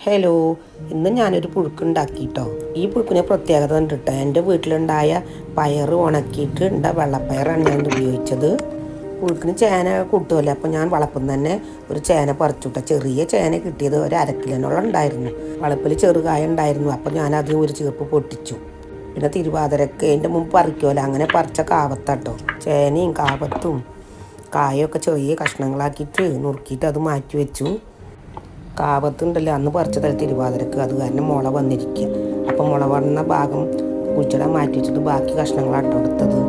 Hello, ഇന്ന് ഞാനൊരു പുഴുക്കുണ്ടാക്കിട്ടോ. ഈ പുഴുക്കിന് പ്രത്യേകത കണ്ടിട്ടോ, എൻ്റെ വീട്ടിലുണ്ടായ പയർ ഉണക്കിയിട്ട് വെള്ളപ്പയറാണ് ഞാൻ ഉപയോഗിച്ചത്. പുഴുക്കിന് ചേന കൂട്ടുമല്ലോ, അപ്പോൾ ഞാൻ വളപ്പിൽ നിന്ന് തന്നെ ഒരു ചേന പറിച്ചുട്ടോ. ചെറിയ ചേന കിട്ടിയത് ഒരു അരക്കിലോളം ഉണ്ടായിരുന്നു. വളപ്പിൽ ചെറുകായ ഉണ്ടായിരുന്നു, അപ്പോൾ ഞാനത് ഒരു ചീർപ്പ് പൊട്ടിച്ചു. പിന്നെ തിരുവാതിരക്ക് അതിൻ്റെ മുമ്പ് പറിക്കുമല്ലോ, അങ്ങനെ പറിച്ച കാവത്താട്ടോ. ചേനയും കാവത്തും കായൊക്കെ ചെറിയ കഷ്ണങ്ങളാക്കിയിട്ട് നുറുക്കിയിട്ട് അത് മാറ്റി വെച്ചു. കാവത്തുണ്ടല്ലോ, അന്ന് പറിച്ചതല്ല തിരുവാതിരക്ക്, അത് കാരണം മുള വന്നിരിക്കുക. അപ്പം മുള വന്ന ഭാഗം കുഴിച്ചിടാൻ മാറ്റി വെച്ചിട്ട് ബാക്കി കഷ്ണങ്ങളാട്ടോ എടുത്തത്.